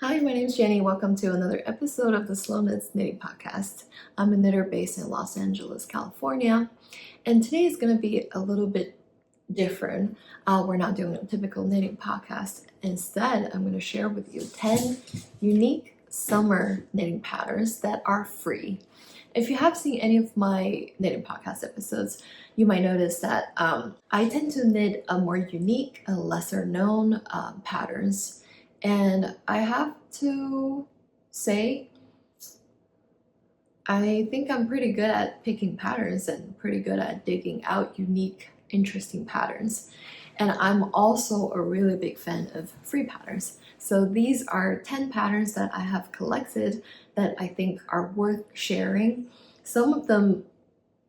Hi, my name is Jenny. Welcome to another episode of the Slow Knits Knitting Podcast. I'm a knitter based in Los Angeles, California, and today is going to be a little bit different. We're not doing a typical knitting podcast. Instead, I'm going to share with you 10 unique summer knitting patterns that are free. If you have seen any of my knitting podcast episodes, you might notice that I tend to knit a more unique, lesser known patterns. And I have to say, I think I'm pretty good at picking patterns and pretty good at digging out unique, interesting patterns. And I'm also a really big fan of free patterns. So these are 10 patterns that I have collected that I think are worth sharing. Some of them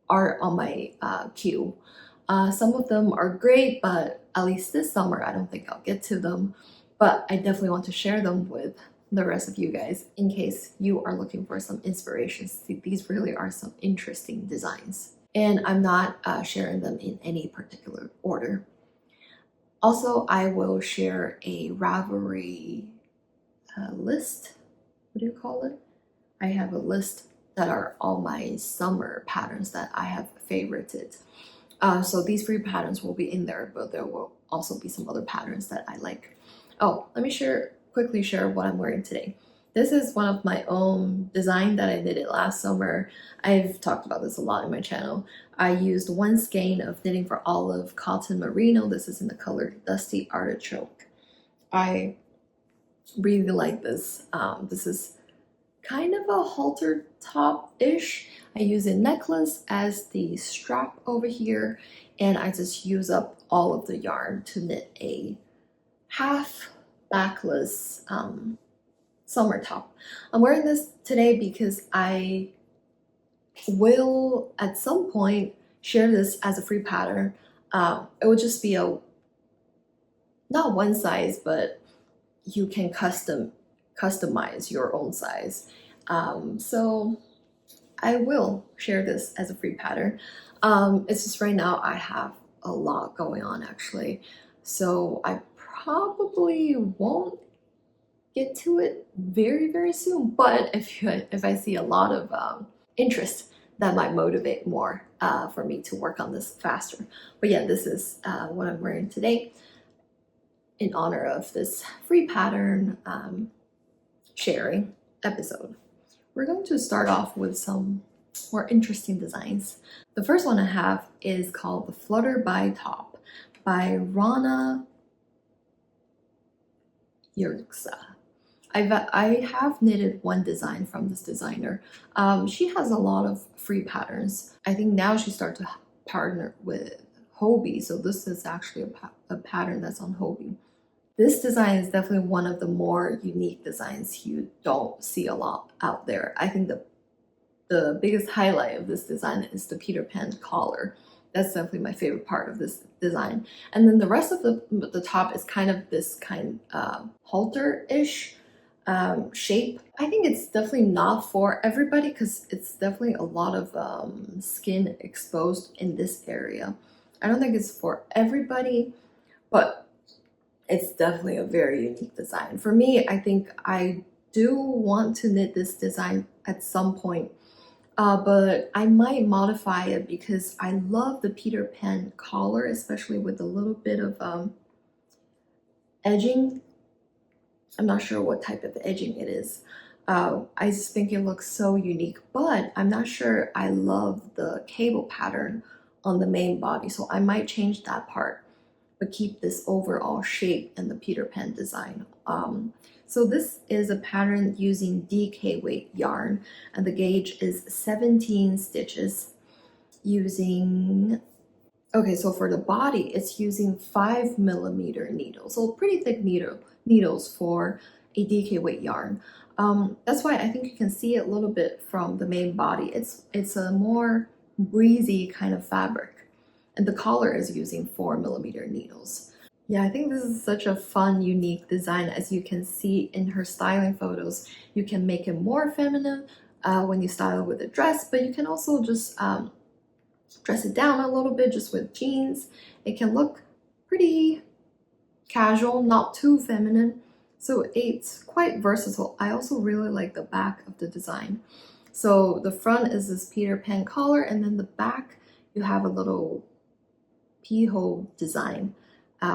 are on my queue. Some of them are great, but at least this summer I don't think I'll get to them. But I definitely want to share them with the rest of you guys in case you are looking for some inspiration. These really are some interesting designs. And I'm not sharing them in any particular order. Also, I will share a Ravelry list. What do you call it? I have a list that are all my summer patterns that I have favorited. So these free patterns will be in there, but there will also be some other patterns that I like. Oh, let me quickly share what I'm wearing today. This is one of my own design that I knitted last summer. I've talked about this a lot in my channel. I used one skein of Knitting for Olive Cotton Merino. This is in the color Dusty Artichoke. I really like this. This is kind of a halter top-ish. I use a necklace as the strap over here, and I just use up all of the yarn to knit a half backless summer top. I'm wearing this today because I will at some point share this as a free pattern. It would just be a not one size, but you can customize your own size. So I will share this as a free pattern. It's just right now I have a lot going on actually, so I probably won't get to it very soon, but if I see a lot of interest, that might motivate more for me to work on this faster. But yeah, this is what I'm wearing today in honor of this free pattern sharing episode. We're going to start off with some more interesting designs. The first one I have is called the Flutterby top by Rana Yerxa. I have knitted one design from this designer. She has a lot of free patterns. I think now she started to partner with Hobie, so this is actually a pattern that's on Hobie. This design is definitely one of the more unique designs you don't see a lot out there. I think the biggest highlight of this design is the Peter Pan collar. That's definitely my favorite part of this design. And then the rest of the top is kind of this halter-ish shape. I think it's definitely not for everybody because it's definitely a lot of skin exposed in this area. I don't think it's for everybody, but it's definitely a very unique design. For me, I think I do want to knit this design at some point. But I might modify it because I love the Peter Pan collar, especially with a little bit of edging. I'm not sure what type of edging it is. I just think it looks so unique, but I'm not sure I love the cable pattern on the main body, so I might change that part, but keep this overall shape and the Peter Pan design. So this is a pattern using DK weight yarn, and the gauge is 17 stitches using, okay, so for the body, it's using 5mm needles, so pretty thick needles for a DK weight yarn. That's why I think you can see it a little bit from the main body. It's a more breezy kind of fabric, and the collar is using 4mm needles. Yeah, I think this is such a fun, unique design. As you can see in her styling photos, you can make it more feminine when you style it with a dress, but you can also just dress it down a little bit just with jeans. It can look pretty casual, not too feminine. So it's quite versatile. I also really like the back of the design. So the front is this Peter Pan collar, and then the back you have a little keyhole design,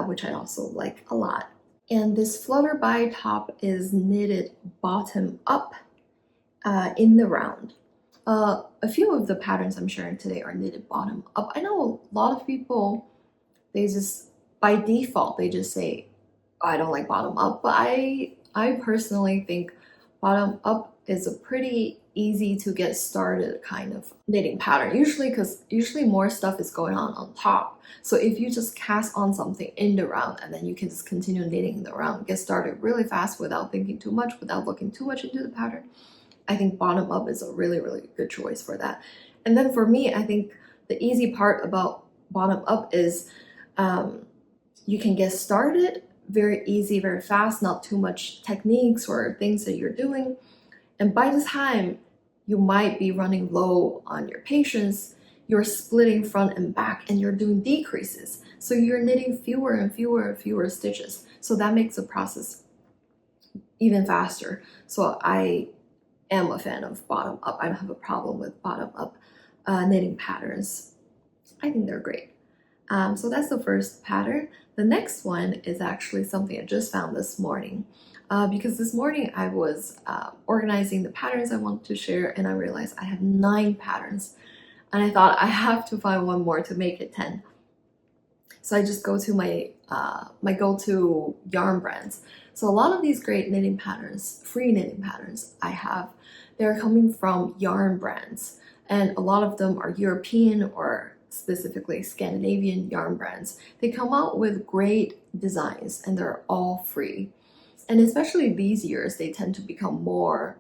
which I also like a lot. And this Flutterby top is knitted bottom up in the round. A few of the patterns I'm sharing today are knitted bottom up. I know a lot of people, they just, by default, they just say, oh, I don't like bottom up, but I personally think bottom up is a pretty easy to get started kind of knitting pattern, usually more stuff is going on top. So if you just cast on something in the round and then you can just continue knitting in the round, get started really fast without thinking too much, without looking too much into the pattern, I think bottom up is a really, really good choice for that. And then for me, I think the easy part about bottom up is you can get started very easy, very fast, not too much techniques or things that you're doing. And by the time you might be running low on your patience, you're splitting front and back and you're doing decreases. So you're knitting fewer and fewer and fewer stitches. So that makes the process even faster. So I am a fan of bottom up. I don't have a problem with bottom up knitting patterns. I think they're great. So that's the first pattern. The next one is actually something I just found this morning. Because this morning I was organizing the patterns I want to share, and I realized I have 9 patterns. And I thought I have to find one more to make it 10. So I just go to my go-to yarn brands. So a lot of these great knitting patterns, free knitting patterns I have, they're coming from yarn brands. And a lot of them are European or specifically Scandinavian yarn brands. They come out with great designs and they're all free. And especially these years, they tend to become more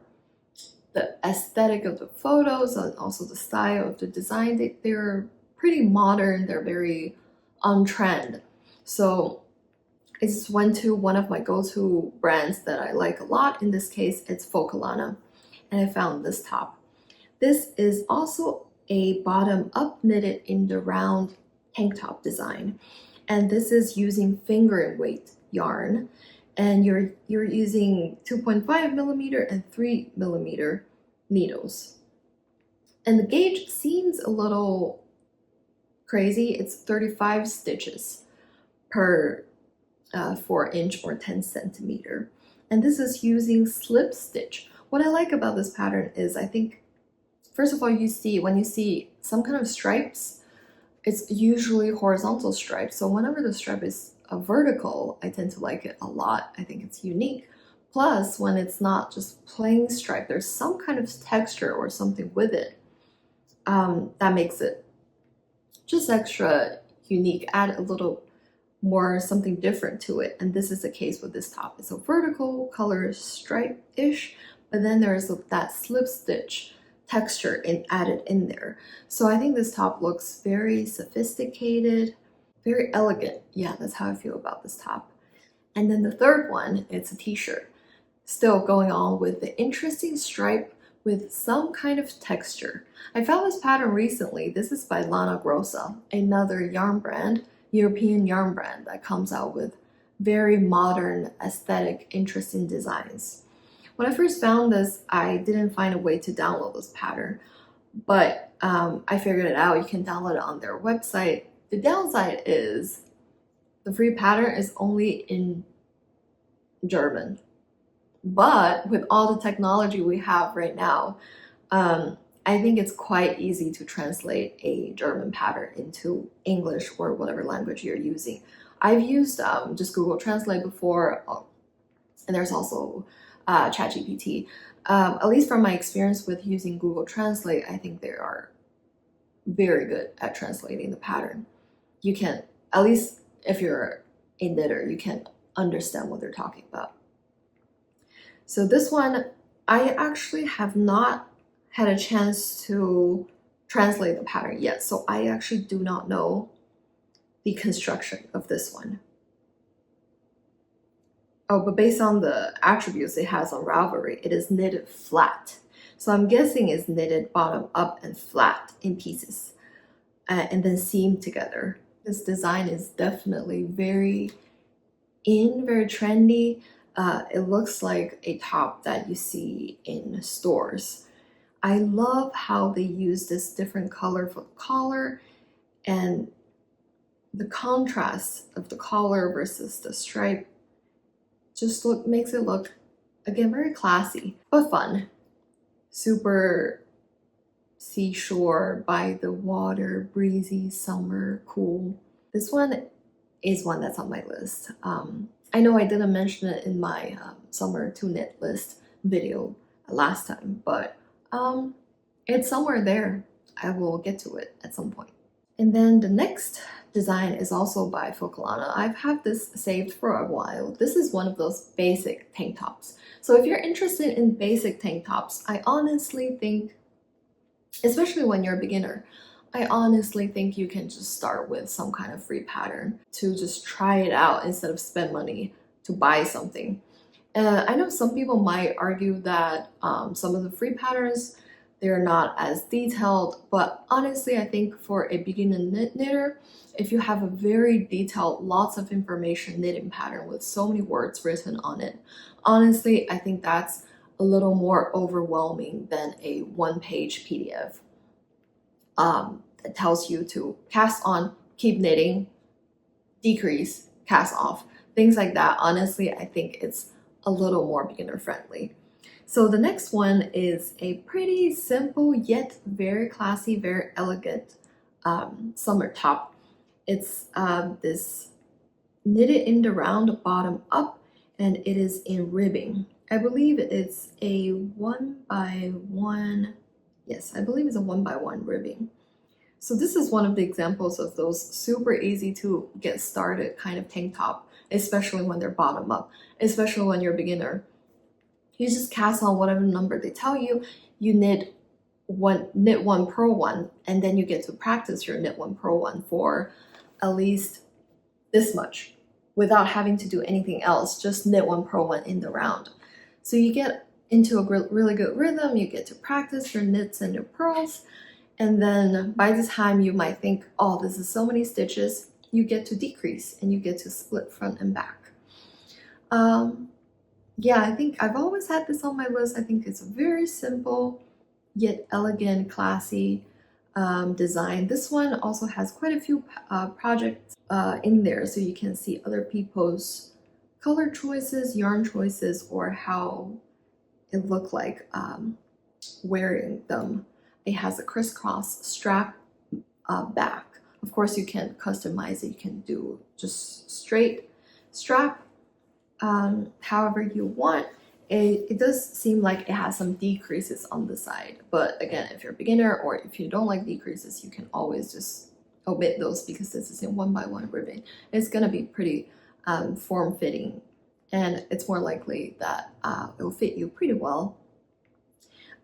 the aesthetic of the photos and also the style of the design. They're pretty modern, they're very on trend. So I just went to one of my go-to brands that I like a lot. In this case, it's Folia, and I found this top. This is also a bottom up knitted in the round tank top design. And this is using finger weight yarn. And you're using 2.5 millimeter and 3 millimeter needles. And the gauge seems a little crazy. It's 35 stitches per 4-inch or 10 centimeter. And this is using slip stitch. What I like about this pattern is I think, first of all, when you see some kind of stripes, it's usually horizontal stripes. So whenever the stripe is a vertical, I tend to like it a lot. I think it's unique. Plus, when it's not just plain stripe, there's some kind of texture or something with it that makes it just extra unique. Add a little more something different to it. And this is the case with this top. It's a vertical color stripe-ish, but then there's that slip stitch texture added in there. So I think this top looks very sophisticated, very elegant. Yeah, that's how I feel about this top. And then the third one, it's a t-shirt. Still going on with the interesting stripe with some kind of texture. I found this pattern recently. This is by Lana Grossa, another yarn brand, European yarn brand that comes out with very modern, aesthetic, interesting designs. When I first found this, I didn't find a way to download this pattern, but I figured it out. You can download it on their website. The downside is the free pattern is only in German. But with all the technology we have right now, I think it's quite easy to translate a German pattern into English or whatever language you're using. I've used just Google Translate before, and there's also ChatGPT. At least from my experience with using Google Translate, I think they are very good at translating the pattern. You can, at least if you're a knitter, you can understand what they're talking about. So this one, I actually have not had a chance to translate the pattern yet, so I actually do not know the construction of this one. Oh, but based on the attributes it has on Ravelry, it is knitted flat. So I'm guessing it's knitted bottom up and flat in pieces and then seamed together. This design is definitely very trendy. It looks like a top that you see in stores. I love how they use this different color for the collar, and the contrast of the collar versus the stripe just makes it look, again, very classy but fun. Super seashore, by the water, breezy, summer, cool. This one is one that's on my list. I know I didn't mention it in my summer to knit list video last time, but it's somewhere there. I will get to it at some point. And then the next design is also by Folia. I've had this saved for a while. This is one of those basic tank tops. So if you're interested in basic tank tops, I honestly think, especially when you're a beginner, I honestly think you can just start with some kind of free pattern to just try it out instead of spend money to buy something. I know some people might argue that some of the free patterns, they're not as detailed, but honestly, I think for a beginner knitter, if you have a very detailed, lots of information knitting pattern with so many words written on it, honestly, I think that's a little more overwhelming than a one-page PDF. It tells you to cast on, keep knitting, decrease, cast off, things like that. Honestly, I think it's a little more beginner friendly. So the next one is a pretty simple yet very classy, very elegant summer top. It's this knitted in the round bottom up, and it is in ribbing. I believe it's a 1x1, yes, I believe it's a 1x1 ribbing. So this is one of the examples of those super easy to get started kind of tank top, especially when they're bottom up, especially when you're a beginner. You just cast on whatever number they tell you, you knit one, purl one, and then you get to practice your knit one, purl one for at least this much without having to do anything else, just knit one, purl one in the round. So you get into a really good rhythm, you get to practice your knits and your purls, and then by the time you might think, oh, this is so many stitches, you get to decrease and you get to split front and back. Yeah, I think I've always had this on my list. I think it's a very simple yet elegant, classy design. This one also has quite a few projects in there, so you can see other people's color choices, yarn choices, or how it looked like wearing them. It has a crisscross strap back. Of course, you can customize it. You can do just straight strap, however you want. It does seem like it has some decreases on the side, but again, if you're a beginner or if you don't like decreases, you can always just omit those because this is in 1x1 ribbing. It's gonna be pretty form-fitting, and it's more likely that it will fit you pretty well.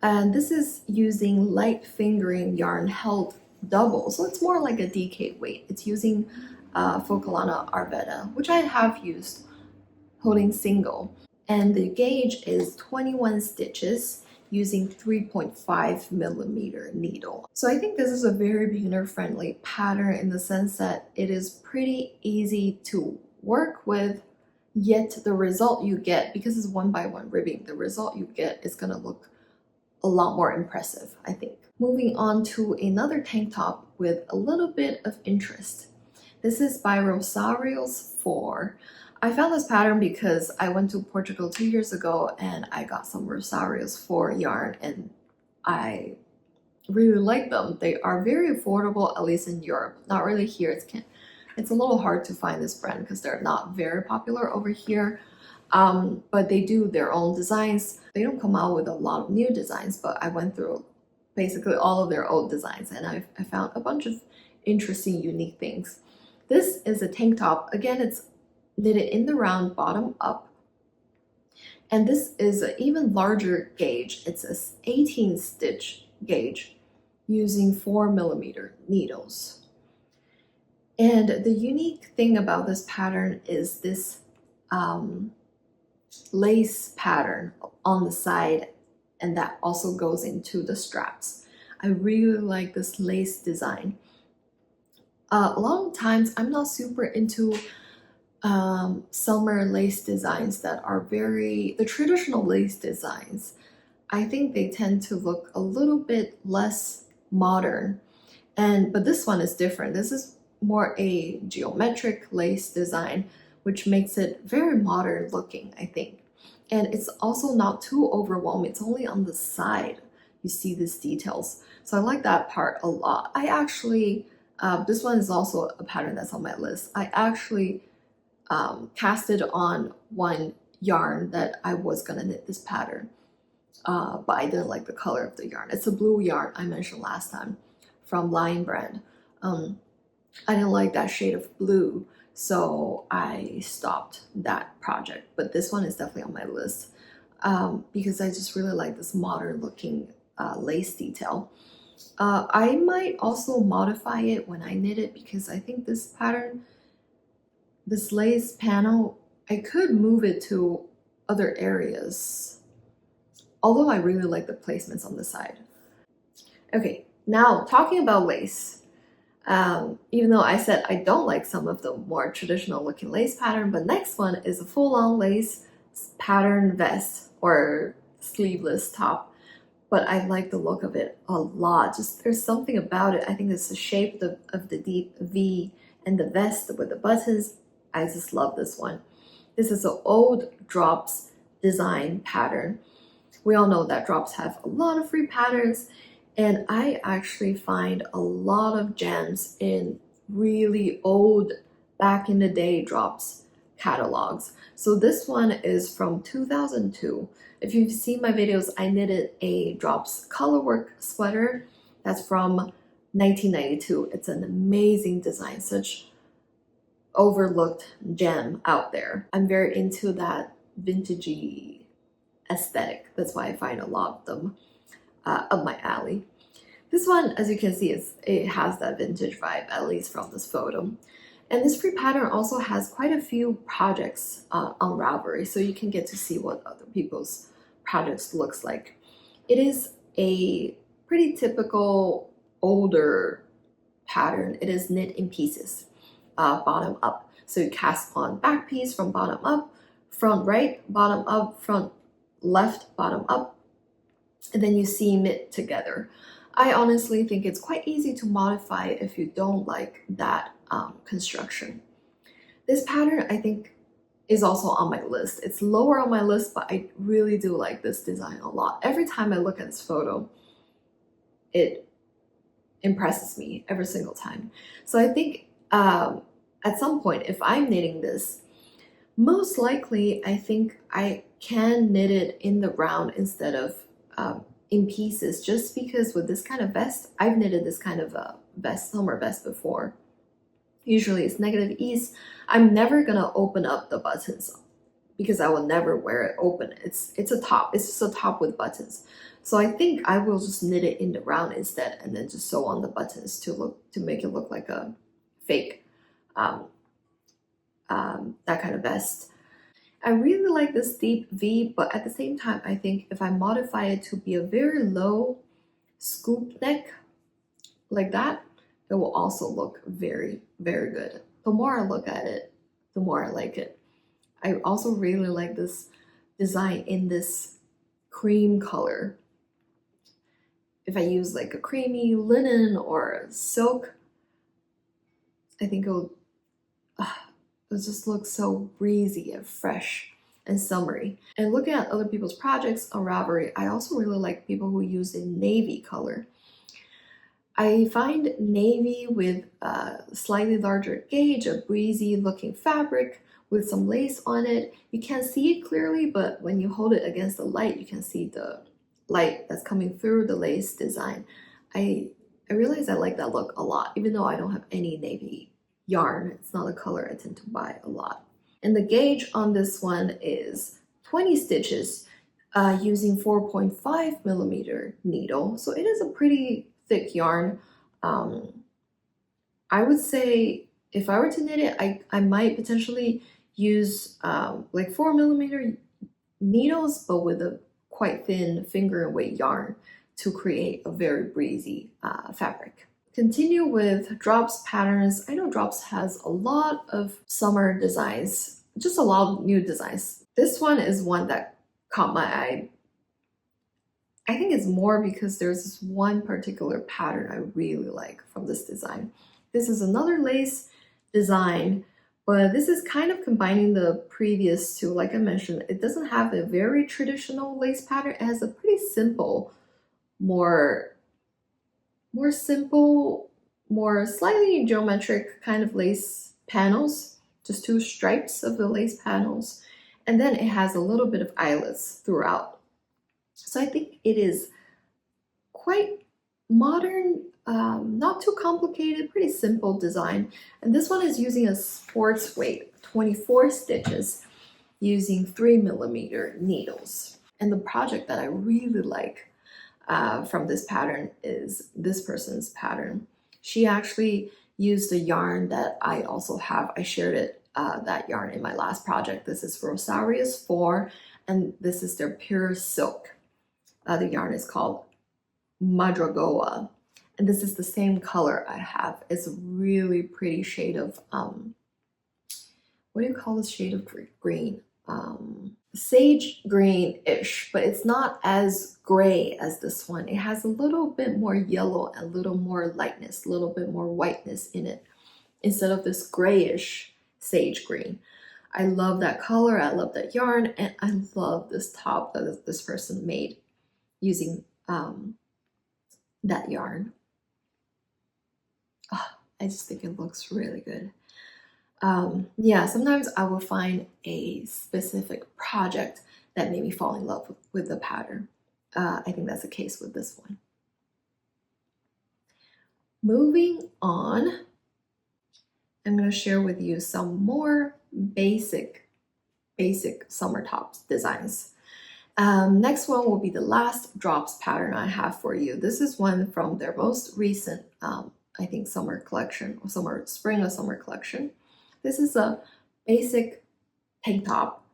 And this is using light fingering yarn held double, so it's more like a DK weight. It's using Folia Arveda, which I have used holding single, and the gauge is 21 stitches using 3.5mm needle. So I think this is a very beginner friendly pattern in the sense that it is pretty easy to work with, yet the result you get, because it's 1x1 ribbing, the result you get is going to look a lot more impressive, I think. Moving on to another tank top with a little bit of interest. This is by Rosario's 4. I found this pattern because I went to Portugal 2 years ago and I got some Rosario's 4 yarn, and I really like them. They are very affordable, at least in Europe. Not really here. It's a little hard to find this brand because they're not very popular over here. But they do their own designs. They don't come out with a lot of new designs, but I went through basically all of their old designs and I found a bunch of interesting, unique things. This is a tank top. Again, it's knitted in the round bottom up, and this is an even larger gauge. It's a 18 stitch gauge using 4mm needles. And the unique thing about this pattern is this lace pattern on the side, and that also goes into the straps. I really like this lace design. A lot of times I'm not super into summer lace designs that are the traditional lace designs, I think they tend to look a little bit less modern. But this one is different. This is more a geometric lace design, which makes it very modern looking, I think. And it's also not too overwhelming. It's only on the side you see these details. So I like that part a lot. I actually, this one is also a pattern that's on my list. I actually casted on one yarn that I was gonna knit this pattern, but I didn't like the color of the yarn. It's a blue yarn I mentioned last time from Lion brand. I didn't like that shade of blue, so I stopped that project. But this one is definitely on my list because I just really like this modern looking lace detail. I might also modify it when I knit it because I think this pattern, this lace panel, I could move it to other areas, although I really like the placements on the side. Okay, now talking about lace, even though I said I don't like some of the more traditional looking lace pattern, but next one is a full-on lace pattern vest or sleeveless top. But I like the look of it a lot. Just there's something about it. I think it's the shape of the deep V and the vest with the buttons. I just love this one. This is an old Drops design pattern. We all know that Drops have a lot of free patterns, and I actually find a lot of gems in really old, back in the day Drops catalogs. So this one is from 2002. If you've seen my videos, I knitted a Drops colorwork sweater that's from 1992. It's an amazing design, such overlooked gem out there. I'm very into that vintagey aesthetic. That's why I find a lot of them up my alley. This one, as you can see, it has that vintage vibe, at least from this photo. And this free pattern also has quite a few projects on Ravelry, so you can get to see what other people's projects looks like. It is a pretty typical older pattern. It is knit in pieces, bottom up. So you cast on back piece from bottom up, front right, bottom up, front left, bottom up, and then you seam it together. I honestly think it's quite easy to modify if you don't like that construction. This pattern, I think, is also on my list. It's lower on my list, but I really do like this design a lot. Every time I look at this photo, it impresses me every single time. So I think at some point, if I'm knitting this, most likely I think I can knit it in the round instead of in pieces, just because with this kind of vest, I've knitted this kind of a vest, summer vest before. Usually it's negative ease. I'm never gonna open up the buttons because I will never wear it open. It's a top. It's just a top with buttons. So I think I will just knit it in the round instead, and then just sew on the buttons to make it look like a fake that kind of vest. I really like this deep V, but at the same time, I think if I modify it to be a very low scoop neck like that, it will also look very, very good. The more I look at it, the more I like it. I also really like this design in this cream color. If I use like a creamy linen or silk, I think it'll just look so breezy and fresh and summery. And looking at other people's projects on Ravelry, I also really like people who use a navy color. I find navy with a slightly larger gauge, a breezy looking fabric with some lace on it. You can't see it clearly, but when you hold it against the light, you can see the light that's coming through the lace design. I realize I like that look a lot, even though I don't have any navy yarn. It's not a color I tend to buy a lot. And the gauge on this one is 20 stitches using 4.5 millimeter needle. So it is a pretty thick yarn. I would say if I were to knit it, I might potentially use like 4 millimeter needles, but with a quite thin finger and weight yarn to create a very breezy fabric. continue with Drops patterns. I know Drops has a lot of summer designs, just a lot of new designs. This one is one that caught my eye. I think it's more because there's this one particular pattern I really like from this design. This is another lace design, but this is kind of combining the previous two. Like I mentioned, it doesn't have a very traditional lace pattern. It has a pretty simple, more simple, more slightly geometric kind of lace panels, just 2 stripes of the lace panels. And then it has a little bit of eyelets throughout. So I think it is quite modern, not too complicated, pretty simple design. And this one is using a sports weight, 24 stitches, using 3mm needles. And the project that I really like from this pattern is this person's pattern. She actually used a yarn that I also have. I shared it, that yarn in my last project. This is Rosarius 4, and this is their pure silk. The yarn is called Madragoa, and this is the same color I have. It's a really pretty shade of, what do you call this shade of green? Sage green-ish, but it's not as gray as this one. It has a little bit more yellow, a little more lightness, a little bit more whiteness in it, instead of this grayish sage green. I love that color, I love that yarn, and I love this top that this person made using that yarn. Oh, I just think it looks really good. Yeah, sometimes I will find a specific project that made me fall in love with the pattern. I think that's the case with this one. Moving on, I'm going to share with you some more basic summer tops designs. Next one will be the last Drops pattern I have for you. This is one from their most recent, I think, summer collection, or spring or summer collection. This is a basic tank top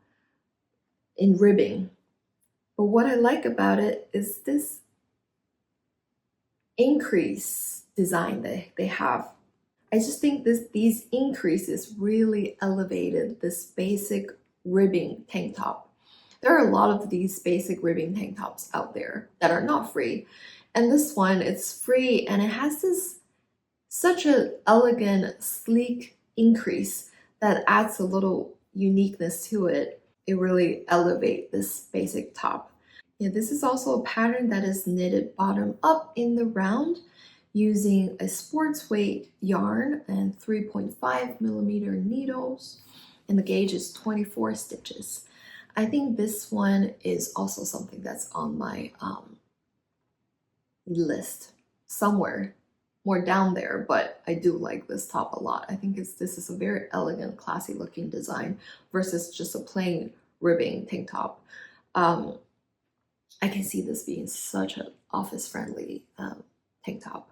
in ribbing. But what I like about it is this increase design that they have. I just think these increases really elevated this basic ribbing tank top. There are a lot of these basic ribbing tank tops out there that are not free. And this one, it's free, and it has this such an elegant, sleek increase that adds a little uniqueness to it. It really elevates this basic top. Yeah, this is also a pattern that is knitted bottom up in the round using a sports weight yarn and 3.5mm needles, and the gauge is 24 stitches. I think this one is also something that's on my list somewhere more down there, but I do like this top a lot. I think this is a very elegant, classy looking design versus just a plain ribbing tank top. I can see this being such an office friendly tank top.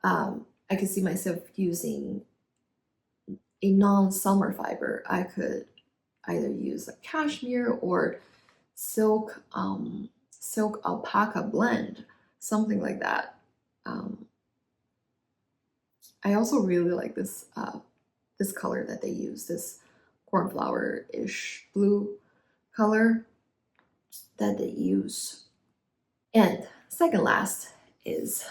I could see myself using a non-summer fiber. I could either use a cashmere or silk alpaca blend, something like that. I also really like this this color that they use, this cornflower-ish blue color that they use. And second last is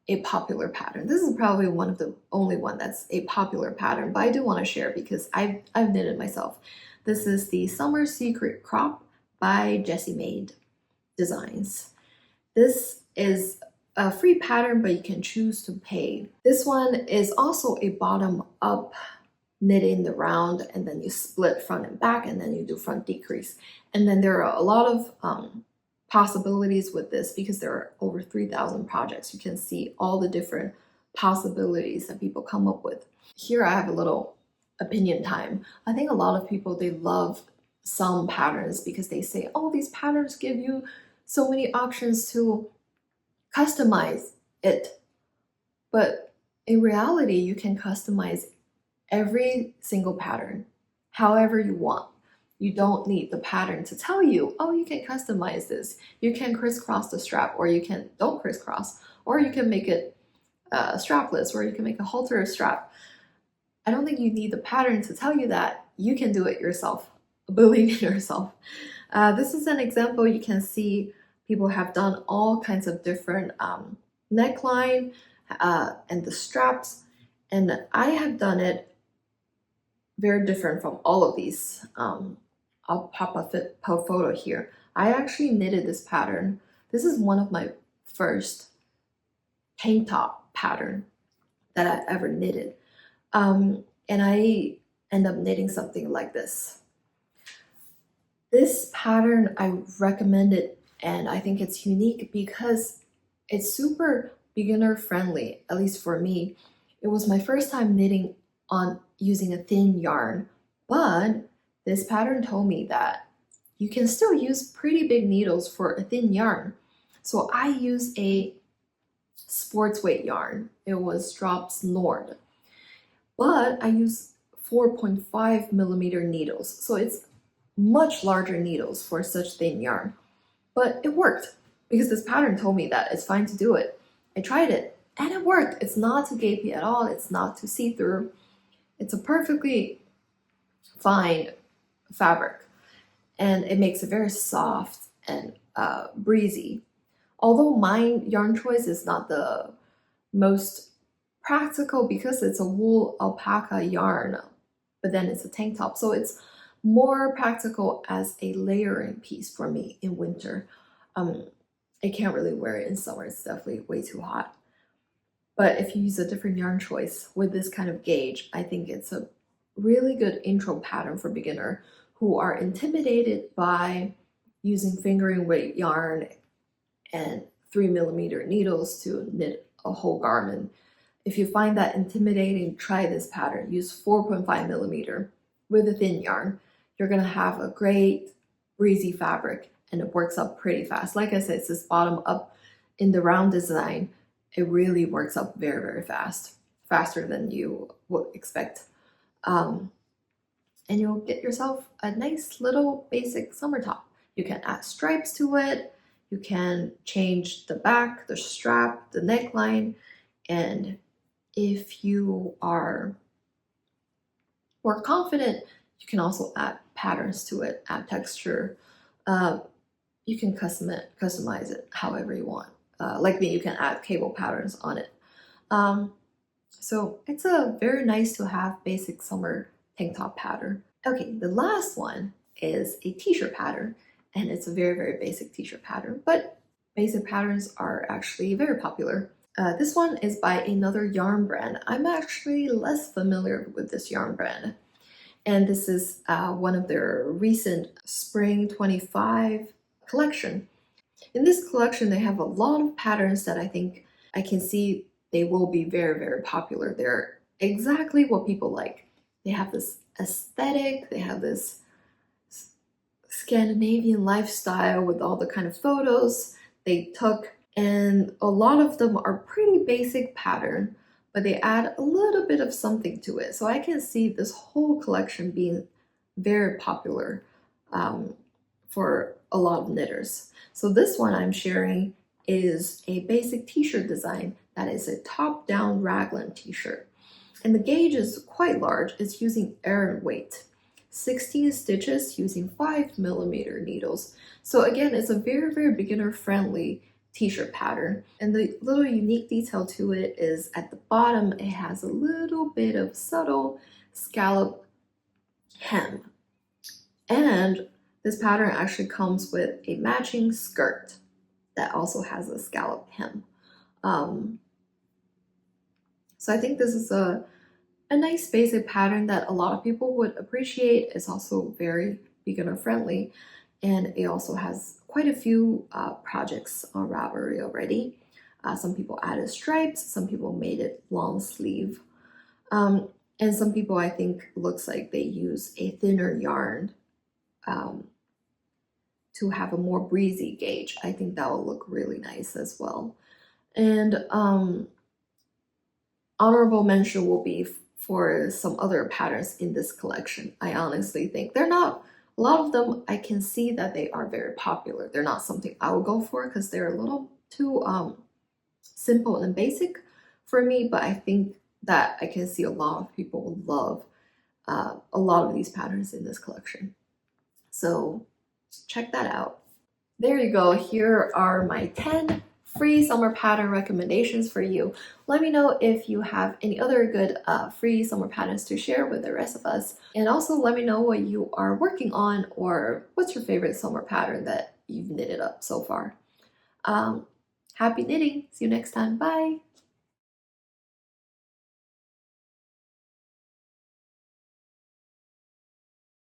a popular pattern. This is probably one of the only one that's a popular pattern, but I do want to share because I've knitted myself. This is the Summer Secret Crop by Jessie Made Designs. This is a free pattern, but you can choose to pay. This one is also a bottom up knit in the round, and then you split front and back, and then you do front decrease. And then there are a lot of possibilities with this because there are over 3,000 projects. You can see all the different possibilities that people come up with. Here I have a little opinion time. I think a lot of people, they love some patterns because they say, oh, these patterns give you so many options to customize it. But in reality, you can customize every single pattern however you want. You don't need the pattern to tell you, oh, you can customize this. You can crisscross the strap, or you can don't crisscross, or you can make it strapless, or you can make a halter strap. I don't think you need the pattern to tell you that. You can do it yourself. Believe in yourself. This is an example. You can see people have done all kinds of different neckline and the straps, and I have done it very different from all of these. I'll pop a photo here. I actually knitted this pattern. This is one of my first tank top pattern that I ever knitted. And I end up knitting something like this. This pattern I recommend it, and I think it's unique because it's super beginner friendly, at least for me. It was my first time knitting on using a thin yarn, but this pattern told me that you can still use pretty big needles for a thin yarn. So I use a sports weight yarn. It was Drops Nord, but I use 4.5 millimeter needles. So it's much larger needles for such thin yarn, but it worked because this pattern told me that it's fine to do it. I tried it and it worked. It's not too gapey at all. It's not too see-through. It's a perfectly fine fabric, and it makes it very soft and breezy. Although my yarn choice is not the most practical because it's a wool alpaca yarn, but then it's a tank top, so it's more practical as a layering piece for me in winter. I can't really wear it in summer. It's definitely way too hot. But if you use a different yarn choice with this kind of gauge, I think it's a really good intro pattern for beginner who are intimidated by using fingering weight yarn and 3 millimeter needles to knit a whole garment. If you find that intimidating, try this pattern. Use 4.5 millimeter with a thin yarn. You're gonna have a great breezy fabric, and it works up pretty fast. Like I said, it's this bottom up in the round design. It really works up very, very fast, faster than you would expect. And you'll get yourself a nice little basic summer top. You can add stripes to it. You can change the back, the strap, the neckline. And if you are more confident, you can also add patterns to it, add texture. You can customize it however you want. Like me, you can add cable patterns on it. So it's a very nice to have basic summer tank top pattern. Okay, the last one is a t-shirt pattern, and it's a very, very basic t-shirt pattern, but basic patterns are actually very popular. This one is by another yarn brand. I'm actually less familiar with this yarn brand, and this is one of their recent Spring 25 collection. In this collection, they have a lot of patterns that I think I can see they will be very, very popular. They're exactly what people like. They have this aesthetic, they have this Scandinavian lifestyle with all the kind of photos they took, and a lot of them are pretty basic pattern, but they add a little bit of something to it. So I can see this whole collection being very popular for a lot of knitters. So this one I'm sharing is a basic t-shirt design that is a top-down raglan t-shirt. And the gauge is quite large. It's using Aran weight. 16 stitches using 5 millimeter needles. So again, it's a very, very beginner friendly t-shirt pattern. And the little unique detail to it is at the bottom, it has a little bit of subtle scallop hem. And this pattern actually comes with a matching skirt that also has a scallop hem. So I think this is a nice basic pattern that a lot of people would appreciate. It's also very beginner friendly, and it also has quite a few projects on Ravelry already. Some people added stripes, some people made it long sleeve, and some people I think looks like they use a thinner yarn to have a more breezy gauge. I think that will look really nice as well. And honorable mention will be for some other patterns in this collection. I honestly think they're not, a lot of them I can see that they are very popular. They're not something I would go for because they're a little too simple and basic for me, but I think that I can see a lot of people love a lot of these patterns in this collection. So check that out. There you go. Here are my 10 free summer pattern recommendations for you. Let me know if you have any other good free summer patterns to share with the rest of us. And also let me know what you are working on, or what's your favorite summer pattern that you've knitted up so far. Happy knitting. See you next time. Bye.